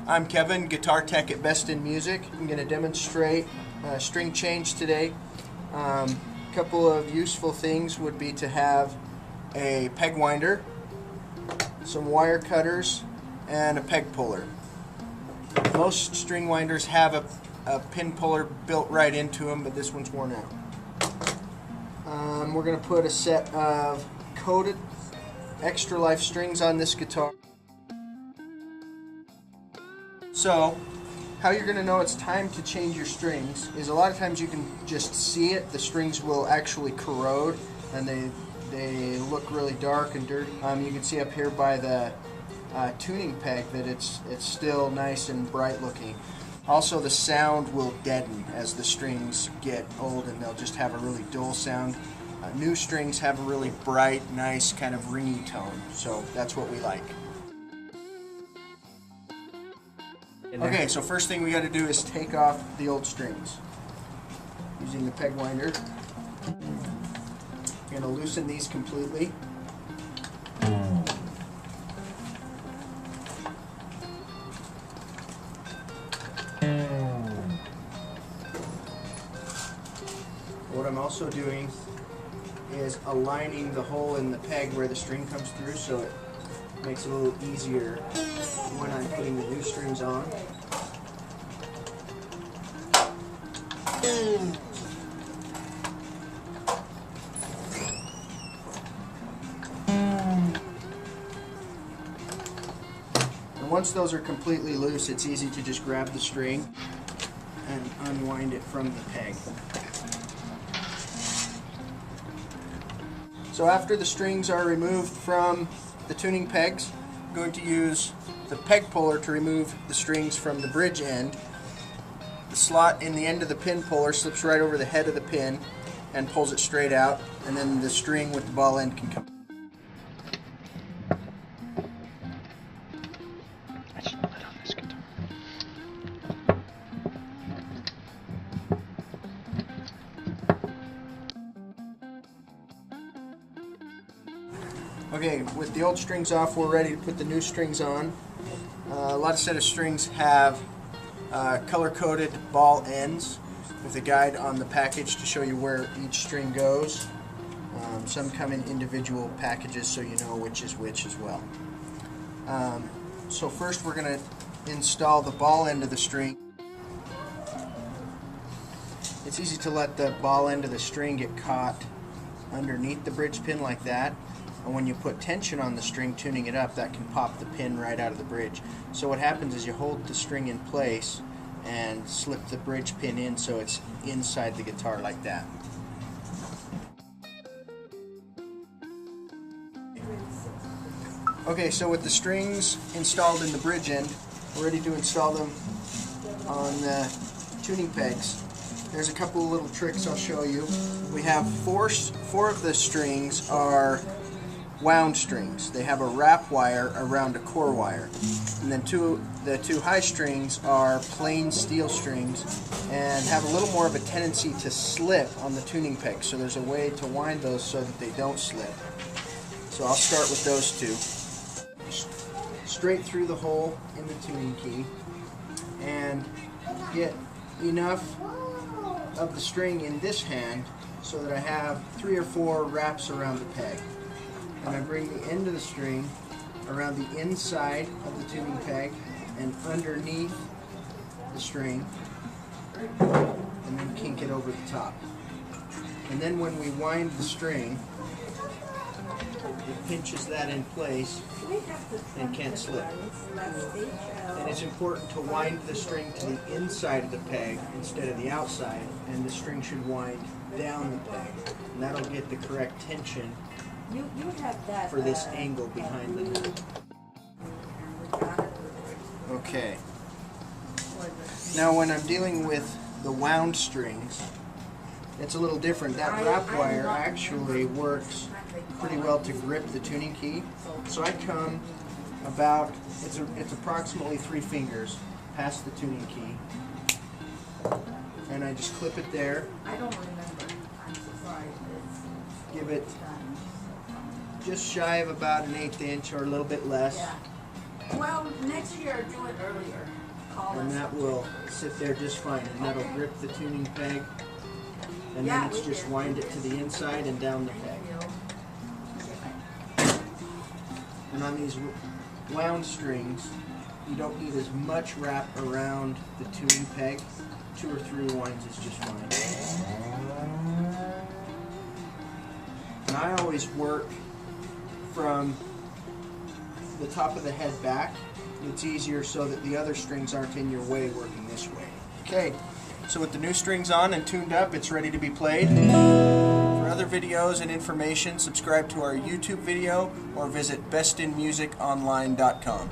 I'm Kevin, guitar tech at Best in Music. I'm going to demonstrate string change today. A couple of useful things would be to have a peg winder, some wire cutters, and a peg puller. Most string winders have a pin puller built right into them, but this one's worn out. We're going to put a set of coated extra life strings on this guitar. So, how you're going to know it's time to change your strings is a lot of times you can just see it. The strings will actually corrode and they look really dark and dirty. You can see up here by the tuning peg that it's still nice and bright looking. Also, the sound will deaden as the strings get old and they'll just have a really dull sound. New strings have a really bright, nice kind of ringy tone, so that's what we like. Okay, so first thing we got to do is take off the old strings using the peg winder. We're going to loosen these completely. What I'm also doing is aligning the hole in the peg where the string comes through, so it makes it a little easier when I'm putting the new strings on. And once those are completely loose, it's easy to just grab the string and unwind it from the peg. So after the strings are removed from the tuning pegs, I'm going to use the peg puller to remove the strings from the bridge end. The slot in the end of the pin puller slips right over the head of the pin and pulls it straight out, and then the string with the ball end can come. I should put on this guitar. Okay, with the old strings off, we're ready to put the new strings on. A lot of set of strings have color-coded ball ends with a guide on the package to show you where each string goes. Some come in individual packages so you know which is which as well. So first we're going to install the ball end of the string. It's easy to let the ball end of the string get caught underneath the bridge pin like that. And when you put tension on the string, tuning it up, that can pop the pin right out of the bridge. So what happens is you hold the string in place and slip the bridge pin in so it's inside the guitar like that. Okay, so with the strings installed in the bridge end, we're ready to install them on the tuning pegs. There's a couple of little tricks I'll show you. We have four of the strings are wound strings. They have a wrap wire around a core wire. And then the two high strings are plain steel strings and have a little more of a tendency to slip on the tuning peg. So there's a way to wind those so that they don't slip. So I'll start with those two. Straight through the hole in the tuning key and get enough of the string in this hand so that I have 3 or 4 wraps around the peg. And I bring the end of the string around the inside of the tuning peg and underneath the string, and then kink it over the top. And then when we wind the string, it pinches that in place and can't slip. And it's important to wind the string to the inside of the peg instead of the outside, and the string should wind down the peg. And that'll get the correct tension for this angle behind the nut. Okay. Now when I'm dealing with the wound strings, it's a little different. That wrap wire actually works pretty well to grip the tuning key. So I come about, it's approximately 3 fingers past the tuning key, and I just clip it there. I don't remember. I'm so sorry. Give it just shy of about an 1/8 inch or a little bit less. Well, next year, do it earlier. Call And us. that will sit there just fine, and that'll Okay. grip the tuning peg. And Yeah, then it's we just did. wind it to the inside and down the Thank peg. you. And on these wound strings, you don't need as much wrap around the tuning peg. 2 or 3 winds is just fine. And I always work from the top of the head back. It's easier so that the other strings aren't in your way working this way. Okay, so with the new strings on and tuned up, it's ready to be played. For other videos and information, subscribe to our YouTube video or visit bestinmusiconline.com.